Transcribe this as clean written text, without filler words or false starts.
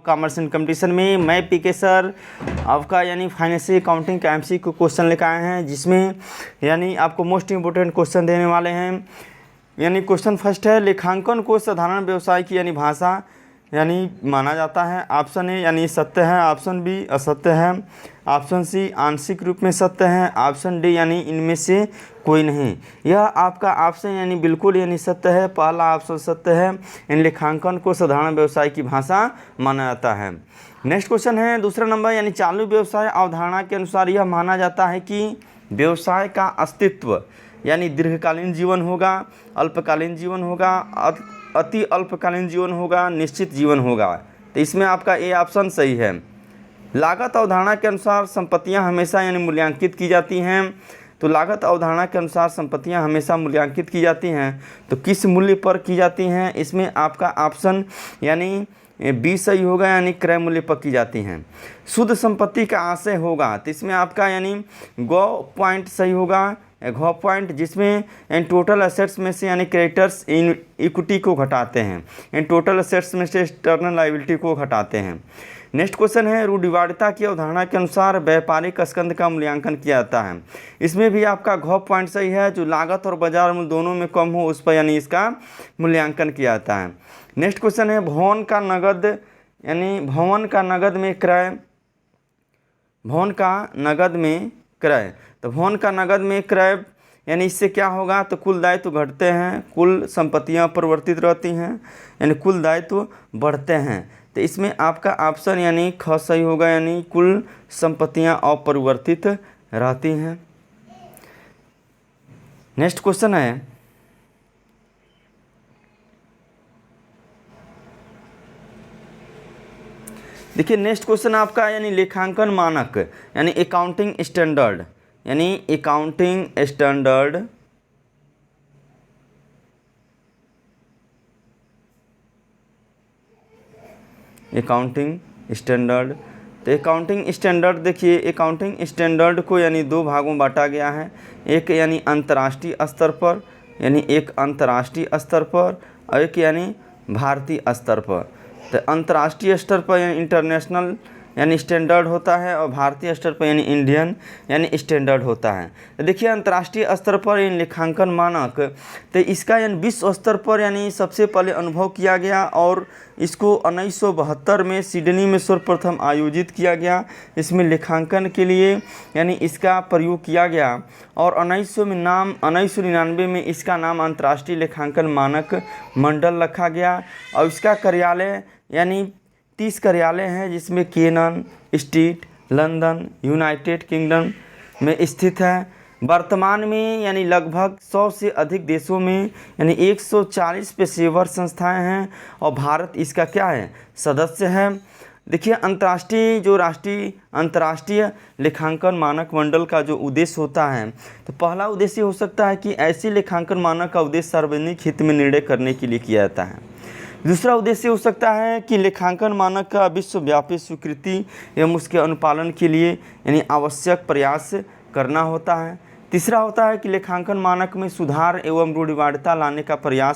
Commerce and competition में मैं पीके sir आपका यानी फाइनेंशियल अकाउंटिंग का एमसीक्यू क्वेश्चन लेकर आए हैं, जिसमें यानी आपको मोस्ट इम्पोर्टेंट क्वेश्चन देने वाले हैं। यानी क्वेश्चन फर्स्ट है, लेखांकन को साधारण व्यवसाय की यानी भाषा यानी माना जाता है। ऑप्शन ए यानी सत्य है, ऑप्शन बी असत्य है, ऑप्शन सी आंशिक रूप में सत्य है, ऑप्शन डी यानी इनमें से कोई नहीं। यह आपका ऑप्शन यानी बिल्कुल यानी सत्य है, पहला ऑप्शन सत्य है। इन लेखांकन को साधारण व्यवसाय की भाषा माना जाता है। नेक्स्ट क्वेश्चन है दूसरा नंबर, यानी चालू व्यवसाय अवधारणा के अनुसार यह माना जाता है कि व्यवसाय का अस्तित्व यानी दीर्घकालीन जीवन होगा, अल्पकालीन जीवन होगा, अति अल्पकालीन जीवन होगा, निश्चित जीवन होगा। तो इसमें आपका ए ऑप्शन सही है। लागत अवधारणा के अनुसार संपत्तियां हमेशा यानी मूल्यांकित की जाती हैं। तो लागत अवधारणा के अनुसार संपत्तियां हमेशा मूल्यांकित की जाती हैं, तो किस मूल्य पर की जाती हैं? इसमें आपका ऑप्शन यानी बी सही होगा, यानी क्रय मूल्य पर की जाती हैं। शुद्ध संपत्ति का आशय होगा, तो इसमें आपका यानी गो पॉइंट सही होगा, घ पॉइंट, जिसमें इन टोटल असेट्स में से यानी क्रेडिटर्स इन इक्विटी को घटाते हैं, इन टोटल असेट्स में से एक्सटर्नल लायबिलिटी को घटाते हैं। नेक्स्ट क्वेश्चन है, रूढ़िवादिता की अवधारणा के अनुसार व्यापारिक स्कंध का मूल्यांकन किया जाता है। इसमें भी आपका घ पॉइंट सही है, जो लागत और बाजार मूल्य दोनों में कम हो उस पर यानी इसका मूल्यांकन किया जाता है। नेक्स्ट क्वेश्चन है, भवन का नगद यानी भवन का नगद में क्रय, भवन का नगद में क्रय, तो भवन का नगद में क्रय यानी इससे क्या होगा? तो कुल दायित्व घटते हैं, कुल संपत्तियां परिवर्तित रहती हैं, यानी कुल दायित्व बढ़ते हैं। तो इसमें आपका ऑप्शन यानी ख सही होगा, यानी कुल संपत्तियां अपरिवर्तित रहती हैं। नेक्स्ट क्वेश्चन है, देखिए नेक्स्ट क्वेश्चन आपका यानी लेखांकन मानक यानी अकाउंटिंग स्टैंडर्ड, यानी अकाउंटिंग स्टैंडर्ड अकाउंटिंग स्टैंडर्ड। तो अकाउंटिंग स्टैंडर्ड देखिए, अकाउंटिंग स्टैंडर्ड को यानी दो भागों में बांटा गया है। एक यानी अंतर्राष्ट्रीय स्तर पर, यानी एक अंतर्राष्ट्रीय स्तर पर, और एक यानी भारतीय स्तर पर। तो अंतर्राष्ट्रीय स्तर पर यानी इंटरनेशनल यानी स्टैंडर्ड होता है, और भारतीय स्तर पर यानी इंडियन यानी स्टैंडर्ड होता है। तो देखिए अंतर्राष्ट्रीय स्तर पर यानी लेखांकन मानक, तो इसका यानी विश्व स्तर पर यानी सबसे पहले अनुभव किया गया, और इसको 1972 में सिडनी में सर्वप्रथम आयोजित किया गया। इसमें लेखांकन के लिए यानी इसका प्रयोग किया गया, और 1999 में इसका नाम अंतर्राष्ट्रीय लेखांकन मानक मंडल रखा गया। और इसका कार्यालय यानी 30 कार्यालय हैं, जिसमें Cannon street, London, United Kingdom में स्थित है। वर्तमान में यानी लगभग 100 से अधिक देशों में यानी 140 पेशेवर संस्थाएं हैं, और भारत इसका क्या है? सदस्य है। देखिए अंतर्राष्ट्रीय लेखांकन मानक मंडल का जो उद्देश्य होता है, तो पहला उद्देश्य हो सकता है कि ऐसे लेखांकन मानक का उद्देश्य सार्वजनिक हित में निर्णय करने के लिए किया जाता है। दूसरा उद्देश्य हो सकता है कि लेखांकन मानक का विश्वव्यापी स्वीकृति एवं उसके अनुपालन के लिए यानी आवश्यक प्रयास करना होता है। तीसरा होता है कि लेखांकन मानक में सुधार एवं रूढ़िवादिता लाने का प्रयास